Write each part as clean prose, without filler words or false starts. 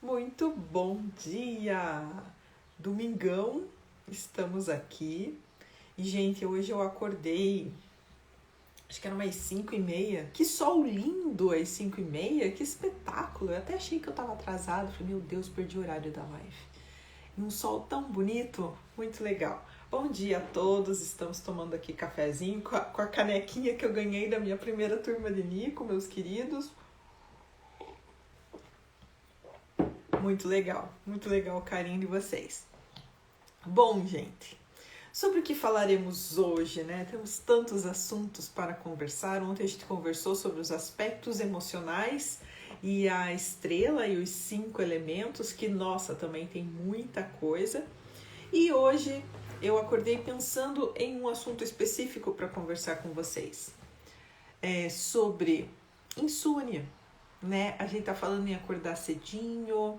Muito bom dia! Domingão, estamos aqui. E, gente, hoje eu acordei, acho que era umas 5h30. Que sol lindo às 5h30, que espetáculo! Eu até achei que eu tava atrasada, falei, meu Deus, perdi o horário da live. E um sol tão bonito, muito legal. Bom dia a todos, estamos tomando aqui cafezinho com a canequinha que eu ganhei da minha primeira turma de Nico, meus queridos. Muito legal o carinho de vocês. Bom, gente, sobre o que falaremos hoje, né? Temos tantos assuntos para conversar. Ontem a gente conversou sobre os aspectos emocionais e a estrela e os 5 elementos, que, nossa, também tem muita coisa. E hoje eu acordei pensando em um assunto específico para conversar com vocês. Sobre insônia, né? A gente tá falando em acordar cedinho,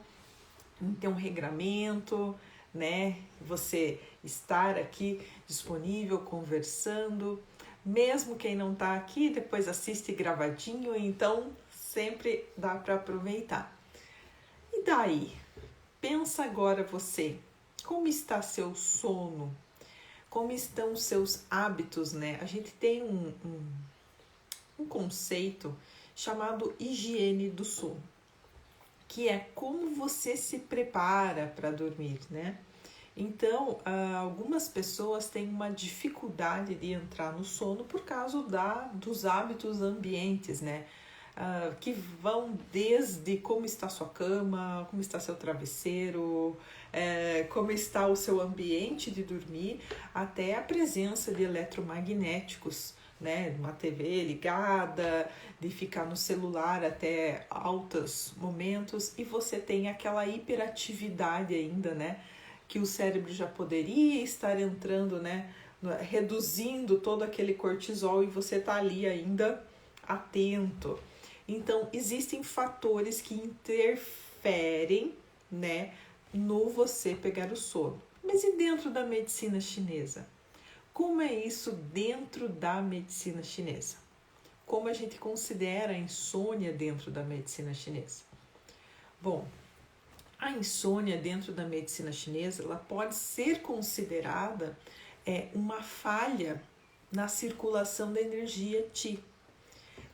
em ter um regramento, né? Você estar aqui disponível, conversando. Mesmo quem não tá aqui, depois assiste gravadinho, então sempre dá para aproveitar. E daí? Pensa agora você, como está seu sono? Como estão os seus hábitos, né? A gente tem um conceito chamado higiene do sono, que é como você se prepara para dormir, né? Então, algumas pessoas têm uma dificuldade de entrar no sono por causa dos hábitos ambientes, né? Que vão desde como está sua cama, como está seu travesseiro, como está o seu ambiente de dormir, até a presença de eletromagnéticos, né, uma TV ligada, de ficar no celular até altos momentos, e você tem aquela hiperatividade ainda, né, que o cérebro já poderia estar entrando, né, reduzindo todo aquele cortisol, e você tá ali ainda atento. Então, existem fatores que interferem, né, no você pegar o sono. Mas e dentro da medicina chinesa? Como é isso dentro da medicina chinesa? Como a gente considera a insônia dentro da medicina chinesa? Bom, a insônia dentro da medicina chinesa, ela pode ser considerada uma falha na circulação da energia Qi.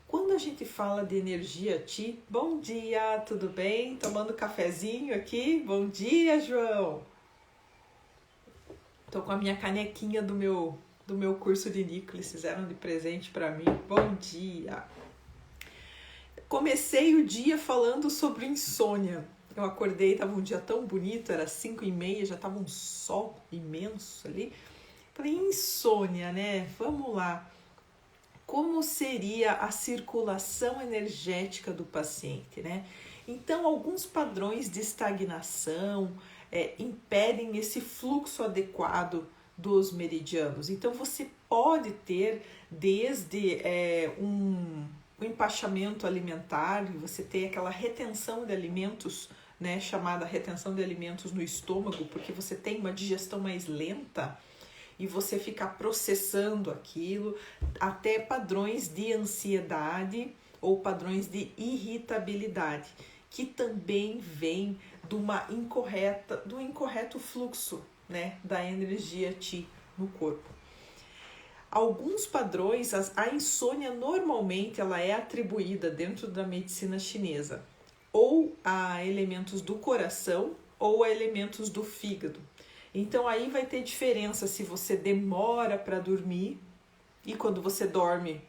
Quando a gente fala de energia Qi, bom dia, tudo bem? Tomando cafezinho aqui? Bom dia, João! Tô com a minha canequinha do meu curso de Nico, eles fizeram de presente para mim. Bom dia! Comecei o dia falando sobre insônia. Eu acordei, tava um dia tão bonito, era 5h30, já tava um sol imenso ali. Falei, insônia, né? Vamos lá. Como seria a circulação energética do paciente, né? Então, alguns padrões de estagnação impedem esse fluxo adequado dos meridianos. Então, você pode ter desde um empachamento alimentar, você ter aquela retenção de alimentos, né, chamada retenção de alimentos no estômago, porque você tem uma digestão mais lenta e você fica processando aquilo, até padrões de ansiedade ou padrões de irritabilidade, que também vem do incorreto fluxo, né, da energia Qi no corpo. Alguns padrões, a insônia normalmente ela é atribuída dentro da medicina chinesa ou a elementos do coração ou a elementos do fígado. Então aí vai ter diferença se você demora para dormir e quando você dorme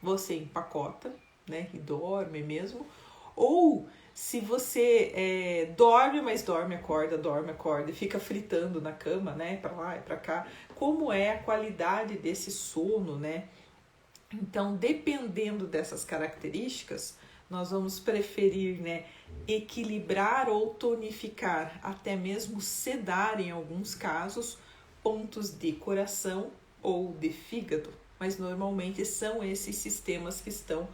você empacota, né, e dorme mesmo, ou se você dorme, mas dorme, acorda e fica fritando na cama, né, para lá e para cá. Como é a qualidade desse sono, né? Então, dependendo dessas características, nós vamos preferir, né, equilibrar ou tonificar, até mesmo sedar em alguns casos, pontos de coração ou de fígado. Mas normalmente são esses sistemas que estão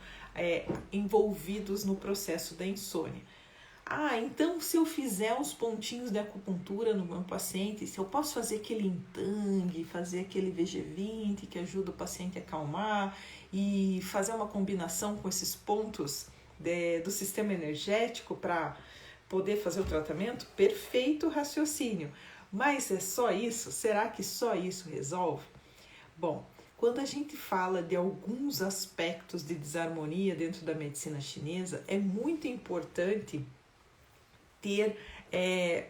envolvidos no processo da insônia. Então se eu fizer uns pontinhos de acupuntura no meu paciente, se eu posso fazer aquele entangue, fazer aquele VG20 que ajuda o paciente a acalmar e fazer uma combinação com esses pontos do sistema energético para poder fazer o tratamento? Perfeito raciocínio. Mas é só isso? Será que só isso resolve? Bom, quando a gente fala de alguns aspectos de desarmonia dentro da medicina chinesa, é muito importante ter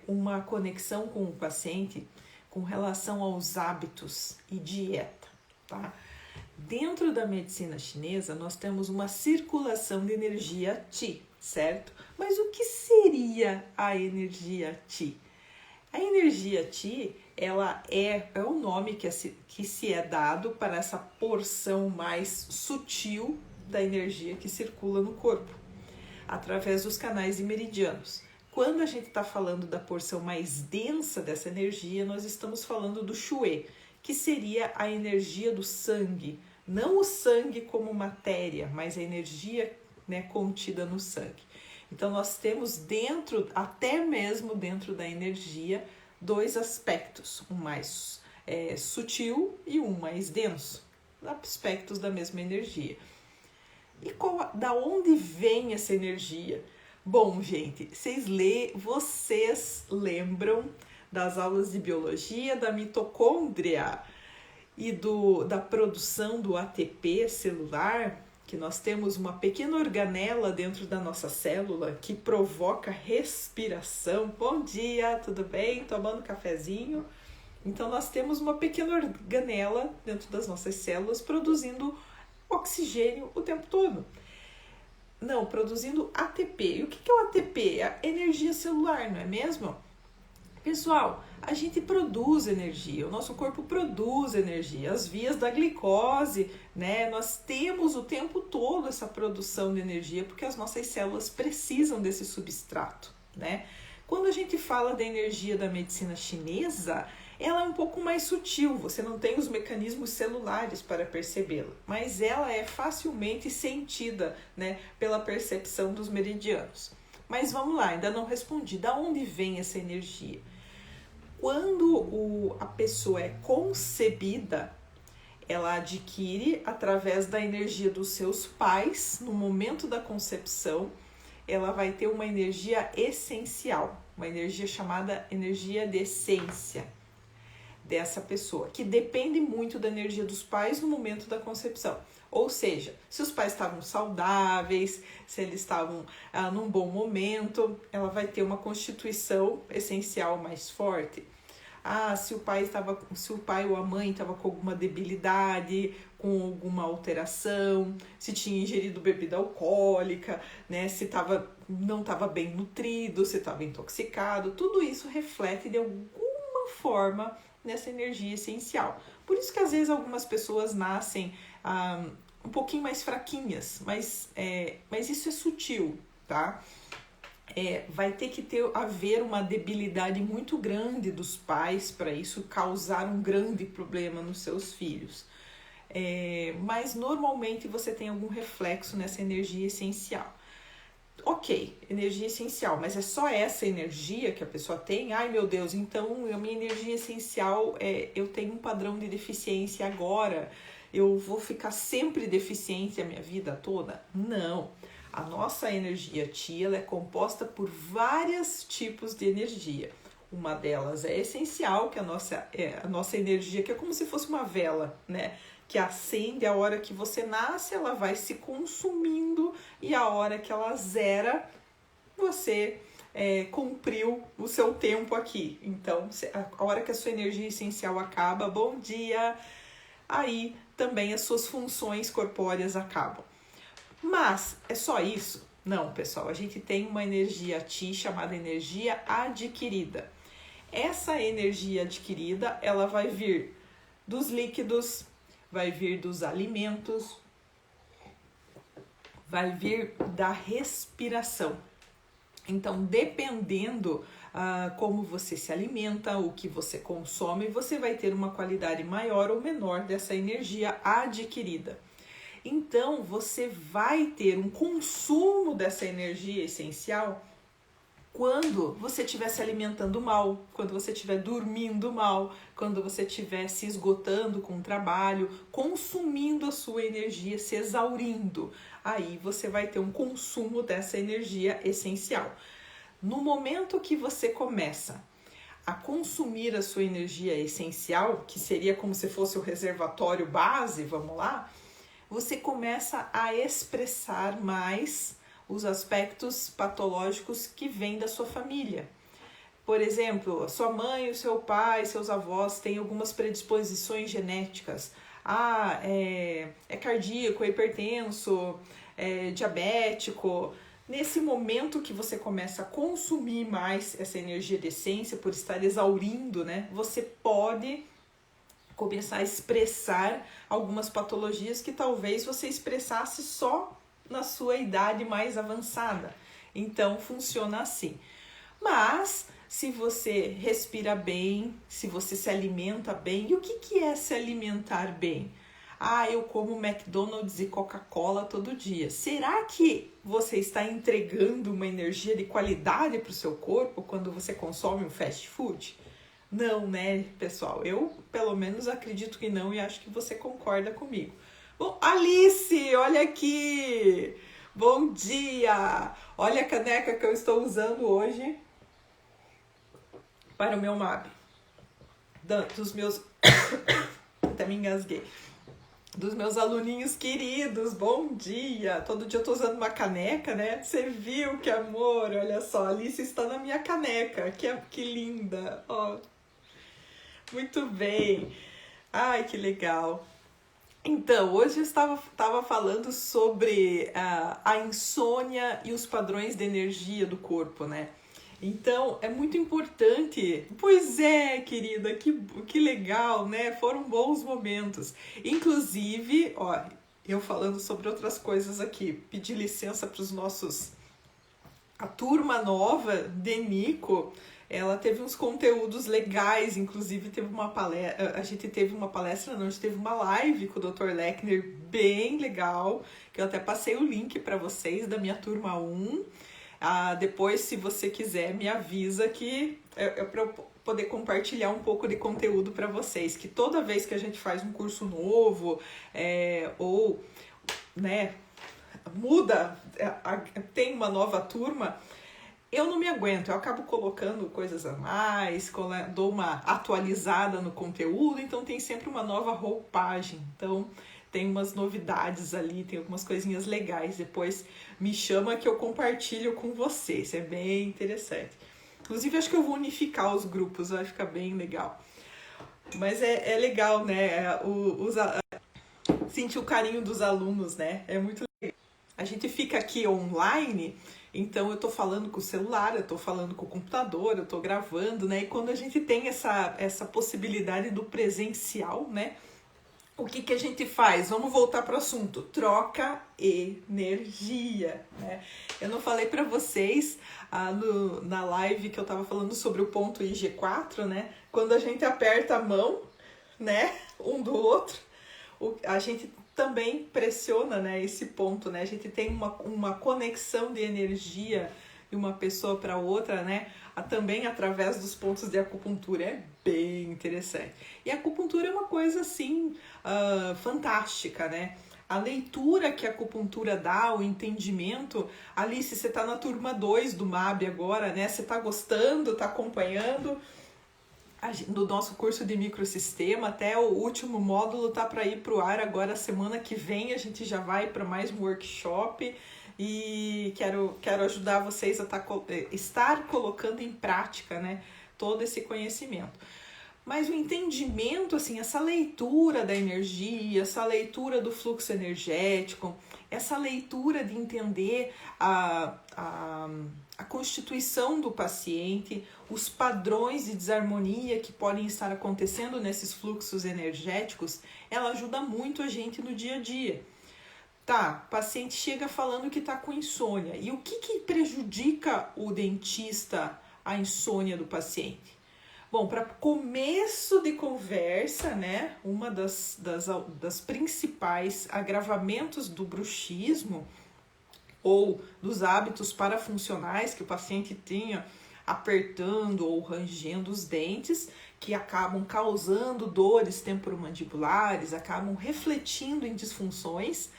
uma conexão com o paciente com relação aos hábitos e dieta, tá? Dentro da medicina chinesa, nós temos uma circulação de energia Qi, certo? Mas o que seria a energia Qi? A energia Qi, ela é o nome que se é dado para essa porção mais sutil da energia que circula no corpo, através dos canais e meridianos. Quando a gente está falando da porção mais densa dessa energia, nós estamos falando do Xue, que seria a energia do sangue. Não o sangue como matéria, mas a energia, né, contida no sangue. Então, nós temos dentro, até mesmo dentro da energia, dois aspectos, um mais sutil e um mais denso, aspectos da mesma energia. E da onde vem essa energia? Bom, gente, vocês lembram das aulas de biologia da mitocôndria e da produção do ATP celular, que nós temos uma pequena organela dentro da nossa célula que provoca respiração. Bom dia, tudo bem? Tomando cafezinho? Então, nós temos uma pequena organela dentro das nossas células produzindo oxigênio o tempo todo. Não, produzindo ATP. E o que é o ATP? É a energia celular, não é mesmo? Pessoal, a gente produz energia, o nosso corpo produz energia, as vias da glicose, né? Nós temos o tempo todo essa produção de energia porque as nossas células precisam desse substrato, né? Quando a gente fala da energia da medicina chinesa, ela é um pouco mais sutil, você não tem os mecanismos celulares para percebê-la, mas ela é facilmente sentida, né, pela percepção dos meridianos. Mas vamos lá, ainda não respondi. Da onde vem essa energia? Quando a pessoa é concebida, ela adquire através da energia dos seus pais, no momento da concepção, ela vai ter uma energia essencial, uma energia chamada energia de essência dessa pessoa, que depende muito da energia dos pais no momento da concepção. Ou seja, se os pais estavam saudáveis, se eles estavam num bom momento, ela vai ter uma constituição essencial mais forte. Se o pai ou a mãe estava com alguma debilidade, com alguma alteração, se tinha ingerido bebida alcoólica, né, se não estava bem nutrido, se estava intoxicado, tudo isso reflete de alguma forma nessa energia essencial. Por isso que às vezes algumas pessoas nascem um pouquinho mais fraquinhas, mas isso é sutil, tá? Vai ter que haver uma debilidade muito grande dos pais para isso causar um grande problema nos seus filhos. Mas normalmente você tem algum reflexo nessa energia essencial. Ok, energia essencial, mas é só essa energia que a pessoa tem? Ai meu Deus, então a minha energia essencial eu tenho um padrão de deficiência agora, eu vou ficar sempre deficiente a minha vida toda? Não, a nossa energia Qi ela é composta por vários tipos de energia. Uma delas é essencial, que é a nossa energia, que é como se fosse uma vela, né? Que acende a hora que você nasce, ela vai se consumindo e a hora que ela zera, você cumpriu o seu tempo aqui. Então, a hora que a sua energia essencial acaba, bom dia, aí também as suas funções corpóreas acabam. Mas é só isso? Não, pessoal, a gente tem uma energia Qi chamada energia adquirida. Essa energia adquirida, ela vai vir dos líquidos, vai vir dos alimentos, vai vir da respiração. Então, dependendo como você se alimenta, o que você consome, você vai ter uma qualidade maior ou menor dessa energia adquirida. Então, você vai ter um consumo dessa energia essencial quando você estiver se alimentando mal, quando você estiver dormindo mal, quando você estiver se esgotando com o trabalho, consumindo a sua energia, se exaurindo. Aí você vai ter um consumo dessa energia essencial. No momento que você começa a consumir a sua energia essencial, que seria como se fosse o reservatório base, vamos lá, você começa a expressar mais os aspectos patológicos que vêm da sua família. Por exemplo, sua mãe, o seu pai, seus avós têm algumas predisposições genéticas. É cardíaco, é hipertenso, é diabético. Nesse momento que você começa a consumir mais essa energia de essência, por estar exaurindo, né, você pode começar a expressar algumas patologias que talvez você expressasse só na sua idade mais avançada. Então, funciona assim. Mas, se você respira bem, se você se alimenta bem, e o que é se alimentar bem? Eu como McDonald's e Coca-Cola todo dia. Será que você está entregando uma energia de qualidade para o seu corpo quando você consome um fast food? Não, né, pessoal? Eu, pelo menos, acredito que não e acho que você concorda comigo. Bom, Alice, olha aqui! Bom dia! Olha a caneca que eu estou usando hoje para o meu MAB. Dos meus... Até me engasguei. Dos meus aluninhos queridos, bom dia! Todo dia eu tô usando uma caneca, né? Você viu que amor? Olha só, a Alice está na minha caneca, que linda! Ó, muito bem! Ai, que legal! Então, hoje eu estava falando sobre a insônia e os padrões de energia do corpo, né? Então, é muito importante. Pois é, querida, que legal, né? Foram bons momentos. Inclusive, ó, eu falando sobre outras coisas aqui, pedi licença para os nossos... A turma nova de Nico, ela teve uns conteúdos legais, inclusive teve uma palestra, a gente teve uma live com o Dr. Lechner bem legal, que eu até passei o link para vocês da minha turma 1. Depois, se você quiser, me avisa que é para eu poder compartilhar um pouco de conteúdo para vocês, que toda vez que a gente faz um curso novo, ou, né, muda, tem uma nova turma, eu não me aguento, eu acabo colocando coisas a mais, dou uma atualizada no conteúdo, então tem sempre uma nova roupagem, então tem umas novidades ali, tem algumas coisinhas legais, depois me chama que eu compartilho com vocês, é bem interessante. Inclusive acho que eu vou unificar os grupos, vai ficar bem legal. Mas é legal, né, sentir o carinho dos alunos, né, é muito legal. A gente fica aqui online, então eu tô falando com o celular, eu tô falando com o computador, eu tô gravando, né, e quando a gente tem essa possibilidade do presencial, né, o que a gente faz? Vamos voltar para o assunto. Troca energia, né? Eu não falei para vocês na live que eu estava falando sobre o ponto IG4, né? Quando a gente aperta a mão, né, um do outro, a gente também pressiona, né, esse ponto, né? A gente tem uma conexão de energia de uma pessoa para outra, né? Também através dos pontos de acupuntura. É bem interessante. E a acupuntura é uma coisa assim fantástica, né? A leitura que a acupuntura dá, o entendimento. Alice, você está na turma 2 do MAB agora, né? Você está gostando, está acompanhando? No nosso curso de microsistema, até o último módulo tá para ir para o ar agora, semana que vem a gente já vai para mais um workshop e quero ajudar vocês a estar colocando em prática, né, todo esse conhecimento. Mas o entendimento, assim, essa leitura da energia, essa leitura do fluxo energético, essa leitura de entender a constituição do paciente, os padrões de desarmonia que podem estar acontecendo nesses fluxos energéticos, ela ajuda muito a gente no dia a dia. Tá, o paciente chega falando que está com insônia. E o que prejudica o dentista, a insônia do paciente? Bom, para começo de conversa, né, uma das principais agravamentos do bruxismo ou dos hábitos parafuncionais que o paciente tenha apertando ou rangendo os dentes, que acabam causando dores temporomandibulares, acabam refletindo em disfunções,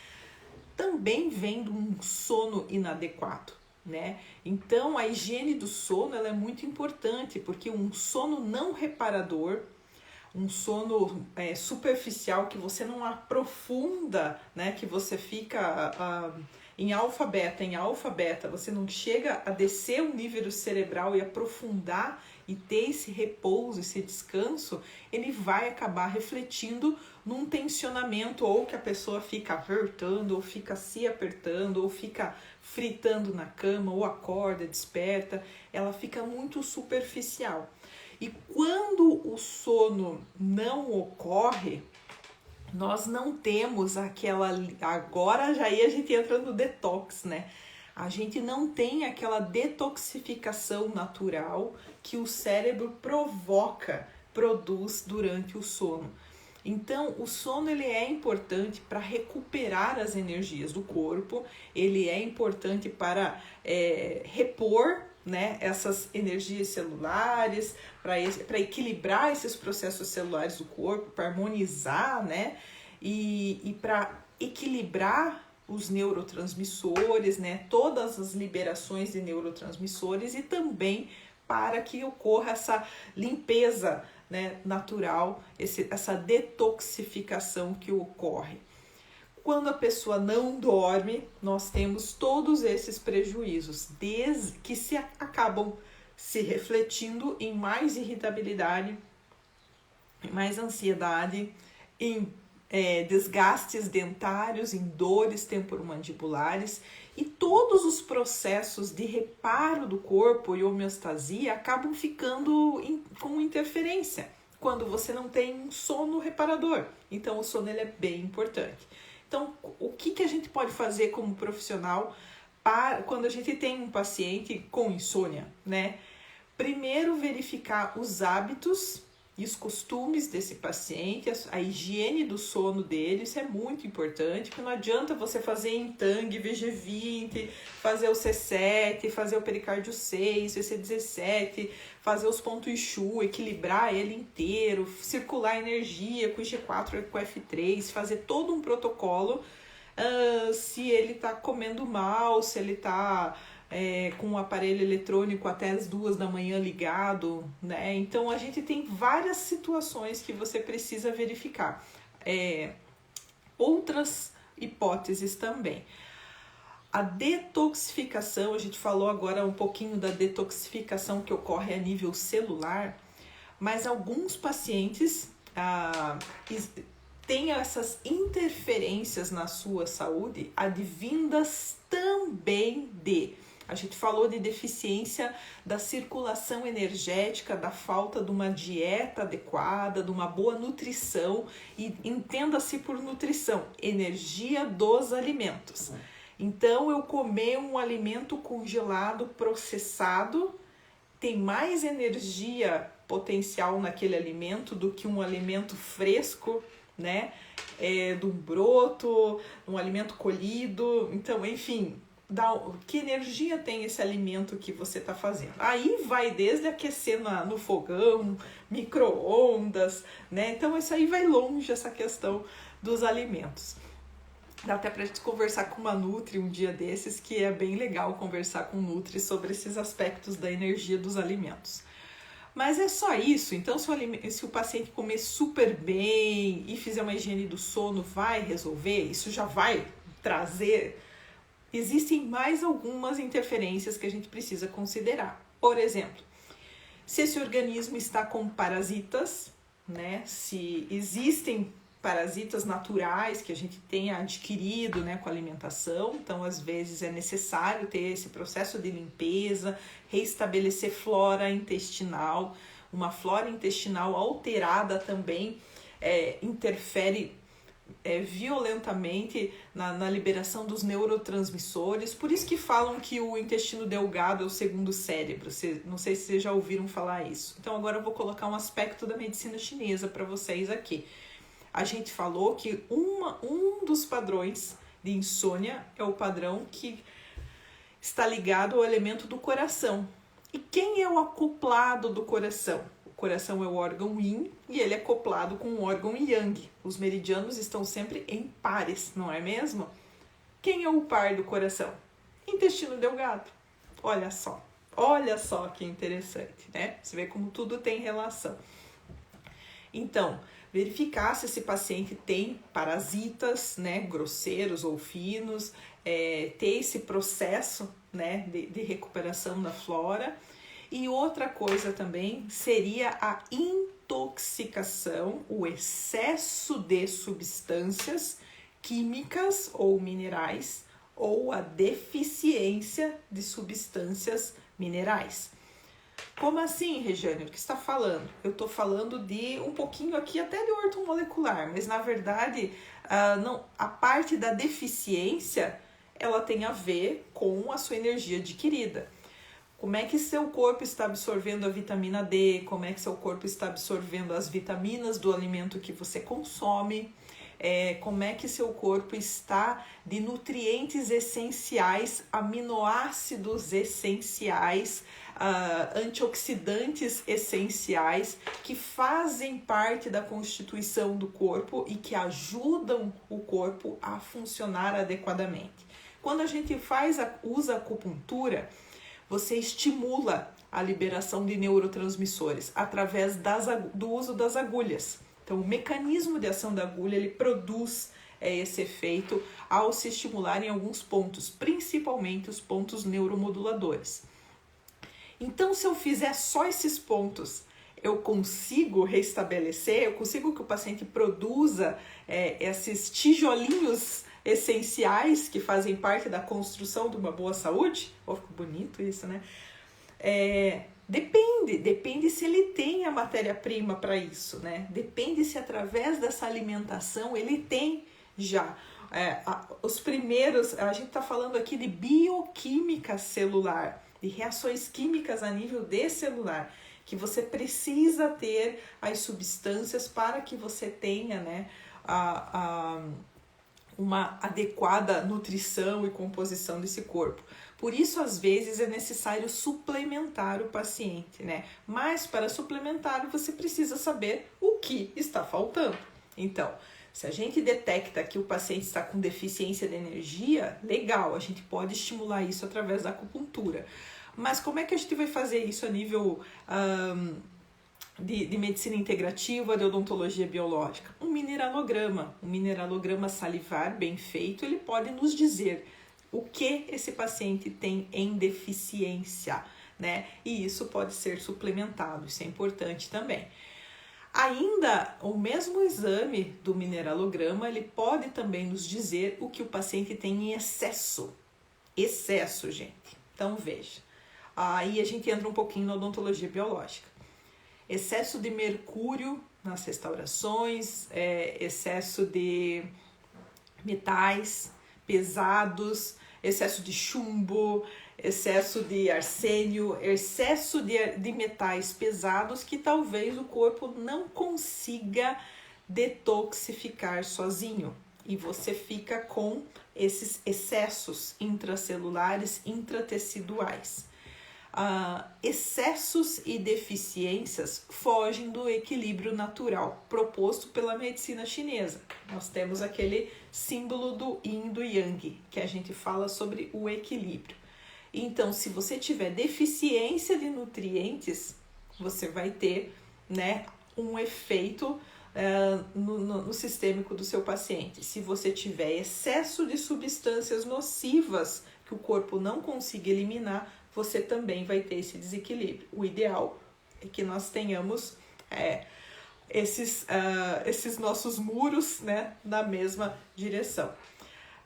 também vem de um sono inadequado. né? Então a higiene do sono ela é muito importante, porque um sono não reparador, um sono superficial, que você não aprofunda, né? Que você fica em alfa-beta, você não chega a descer o nível cerebral e aprofundar e ter esse repouso, esse descanso, ele vai acabar refletindo num tensionamento, ou que a pessoa fica apertando, ou fica se apertando, ou fica fritando na cama, ou acorda, desperta, ela fica muito superficial. E quando o sono não ocorre, nós não temos aquela... Agora já aí a gente entra no detox, né? A gente não tem aquela detoxificação natural que o cérebro produz durante o sono. Então, o sono ele é importante para recuperar as energias do corpo, ele é importante para repor, né, essas energias celulares, para equilibrar esses processos celulares do corpo, para harmonizar, né, e para equilibrar os neurotransmissores, né, todas as liberações de neurotransmissores, e também para que ocorra essa limpeza, né, natural, essa detoxificação que ocorre. Quando a pessoa não dorme, nós temos todos esses prejuízos, desde que se acabam se refletindo em mais irritabilidade, em mais ansiedade, em desgastes dentários, em dores temporomandibulares, e todos os processos de reparo do corpo e homeostasia acabam ficando com interferência quando você não tem um sono reparador. Então o sono ele é bem importante. Então, o que a gente pode fazer como profissional quando a gente tem um paciente com insônia, né? Primeiro, verificar os hábitos e os costumes desse paciente, a higiene do sono dele, isso é muito importante, porque não adianta você fazer em Tang, VG20, fazer o C7, fazer o pericárdio 6, VC17, fazer os pontos Shu, equilibrar ele inteiro, circular energia com o G4 e com o F3, fazer todo um protocolo, se ele está comendo mal, se ele está... com o aparelho eletrônico até as 2 da manhã ligado, né? Então a gente tem várias situações que você precisa verificar. Outras hipóteses também. A detoxificação, a gente falou agora um pouquinho da detoxificação que ocorre a nível celular, mas alguns pacientes têm essas interferências na sua saúde advindas também a gente falou de deficiência da circulação energética, da falta de uma dieta adequada, de uma boa nutrição, e entenda-se por nutrição, energia dos alimentos. Então, eu comer um alimento congelado, processado, tem mais energia potencial naquele alimento do que um alimento fresco, né? De um broto, um alimento colhido. Então, enfim, que energia tem esse alimento que você está fazendo? Aí vai desde aquecer no fogão, micro-ondas, né? Então, isso aí vai longe, essa questão dos alimentos. Dá até pra gente conversar com uma Nutri um dia desses, que é bem legal conversar com Nutri sobre esses aspectos da energia dos alimentos. Mas é só isso. Então, se o paciente comer super bem e fizer uma higiene do sono, vai resolver? Isso já vai trazer... Existem mais algumas interferências que a gente precisa considerar. Por exemplo, se esse organismo está com parasitas, né? Se existem parasitas naturais que a gente tenha adquirido, né, com a alimentação, então às vezes é necessário ter esse processo de limpeza, reestabelecer flora intestinal. Uma flora intestinal alterada também interfere violentamente na liberação dos neurotransmissores. Por isso que falam que o intestino delgado é o segundo cérebro. Não sei se vocês já ouviram falar isso. Então agora eu vou colocar um aspecto da medicina chinesa para vocês aqui. A gente falou que um dos padrões de insônia é o padrão que está ligado ao elemento do coração. E quem é o acoplado do coração? O coração é o órgão yin e ele é acoplado com o órgão yang. Os meridianos estão sempre em pares, não é mesmo? Quem é o par do coração? Intestino delgado. Olha só que interessante, né? Você vê como tudo tem relação. Então, verificar se esse paciente tem parasitas, né, grosseiros ou finos, ter esse processo, né, de recuperação da flora. E outra coisa também seria a intoxicação, o excesso de substâncias químicas ou minerais ou a deficiência de substâncias minerais. Como assim, Regiane? O que você está falando? Eu estou falando de um pouquinho aqui até de ortomolecular, mas na verdade a parte da deficiência ela tem a ver com a sua energia adquirida. Como é que seu corpo está absorvendo a vitamina D? Como é que seu corpo está absorvendo as vitaminas do alimento que você consome? Como é que seu corpo está de nutrientes essenciais, aminoácidos essenciais, antioxidantes essenciais que fazem parte da constituição do corpo e que ajudam o corpo a funcionar adequadamente. Quando a gente usa acupuntura, você estimula a liberação de neurotransmissores através do uso das agulhas. Então, o mecanismo de ação da agulha, ele produz esse efeito ao se estimular em alguns pontos, principalmente os pontos neuromoduladores. Então, se eu fizer só esses pontos, eu consigo restabelecer, eu consigo que o paciente produza esses tijolinhos essenciais que fazem parte da construção de uma boa saúde? Ficou bonito isso, né? Depende se ele tem a matéria-prima para isso, né? Depende se através dessa alimentação ele tem já os primeiros. A gente está falando aqui de bioquímica celular, de reações químicas a nível de celular, que você precisa ter as substâncias para que você tenha, né, uma adequada nutrição e composição desse corpo. Por isso, às vezes, é necessário suplementar o paciente, né? Mas para suplementar, você precisa saber o que está faltando. Então, se a gente detecta que o paciente está com deficiência de energia, legal, a gente pode estimular isso através da acupuntura. Mas como é que a gente vai fazer isso a nível de medicina integrativa, de odontologia biológica? Um mineralograma salivar bem feito, ele pode nos dizer o que esse paciente tem em deficiência, né? E isso pode ser suplementado, isso é importante também. Ainda, o mesmo exame do mineralograma, ele pode também nos dizer o que o paciente tem em excesso. Excesso, gente. Então, veja. Aí a gente entra um pouquinho na odontologia biológica. Excesso de mercúrio nas restaurações, excesso de metais pesados, excesso de chumbo, excesso de arsênio, excesso de metais pesados que talvez o corpo não consiga detoxificar sozinho. E você fica com esses excessos intracelulares, intrateciduais. Excessos e deficiências fogem do equilíbrio natural proposto pela medicina chinesa. Nós temos aquele símbolo do yin e do yang, que a gente fala sobre o equilíbrio. Então, se você tiver deficiência de nutrientes, você vai ter, né, um efeito no sistêmico do seu paciente. Se você tiver excesso de substâncias nocivas que o corpo não consiga eliminar, você também vai ter esse desequilíbrio. O ideal é que nós tenhamos esses nossos muros, né, na mesma direção.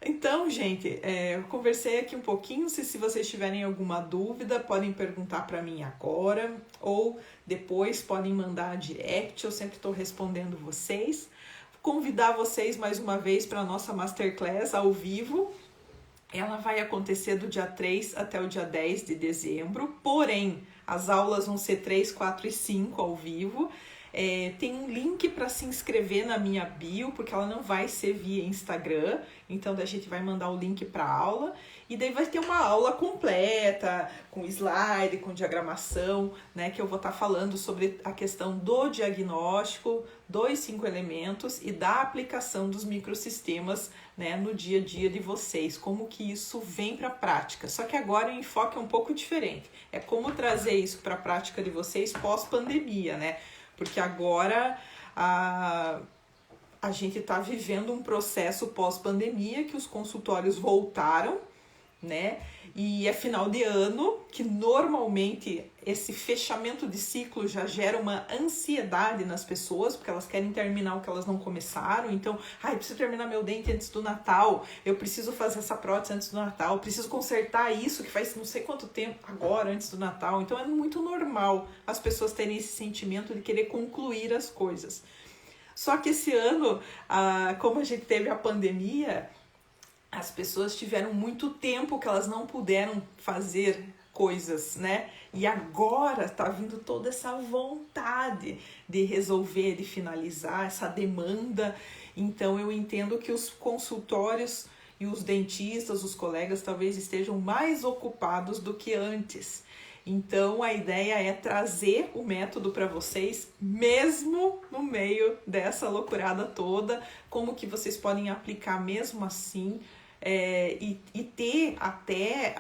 Então, gente, eu conversei aqui um pouquinho. Se vocês tiverem alguma dúvida, podem perguntar para mim agora ou depois podem mandar direct, eu sempre estou respondendo vocês. Convidar vocês mais uma vez para a nossa Masterclass ao vivo. Ela vai acontecer do dia 3 até o dia 10 de dezembro, porém, as aulas vão ser 3, 4 e 5 ao vivo. Tem um link para se inscrever na minha bio, porque ela não vai ser via Instagram, então a gente vai mandar o link para a aula, e daí vai ter uma aula completa, com slide, com diagramação, né, que eu vou estar falando sobre a questão do diagnóstico, dos 5 elementos e da aplicação dos microsistemas, né, no dia a dia de vocês, como que isso vem para a prática. Só que agora o enfoque é um pouco diferente, é como trazer isso para a prática de vocês pós-pandemia, né? Porque agora a gente está vivendo um processo pós-pandemia que os consultórios voltaram, né? E é final de ano, que normalmente esse fechamento de ciclo já gera uma ansiedade nas pessoas, porque elas querem terminar o que elas não começaram. Então, eu preciso terminar meu dente antes do Natal, eu preciso fazer essa prótese antes do Natal, eu preciso consertar isso que faz não sei quanto tempo agora, antes do Natal. Então, é muito normal as pessoas terem esse sentimento de querer concluir as coisas. Só que esse ano, como a gente teve a pandemia, as pessoas tiveram muito tempo que elas não puderam fazer coisas, né? E agora está vindo toda essa vontade de resolver, de finalizar, essa demanda. Então eu entendo que os consultórios e os dentistas, os colegas, talvez estejam mais ocupados do que antes. Então a ideia é trazer o método para vocês, mesmo no meio dessa loucurada toda, como que vocês podem aplicar mesmo assim, e ter até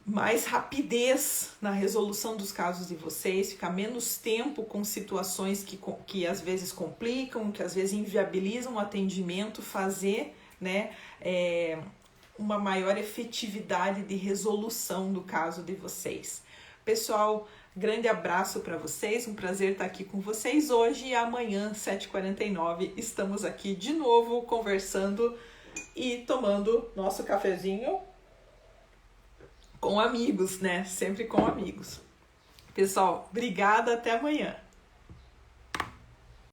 mais rapidez na resolução dos casos de vocês, ficar menos tempo com situações que às vezes complicam, que às vezes inviabilizam o atendimento, fazer, né, uma maior efetividade de resolução do caso de vocês. Pessoal, grande abraço para vocês, um prazer estar aqui com vocês hoje, e amanhã, 7h49, estamos aqui de novo conversando e tomando nosso cafezinho com amigos, né? Sempre com amigos. Pessoal, obrigada, até amanhã.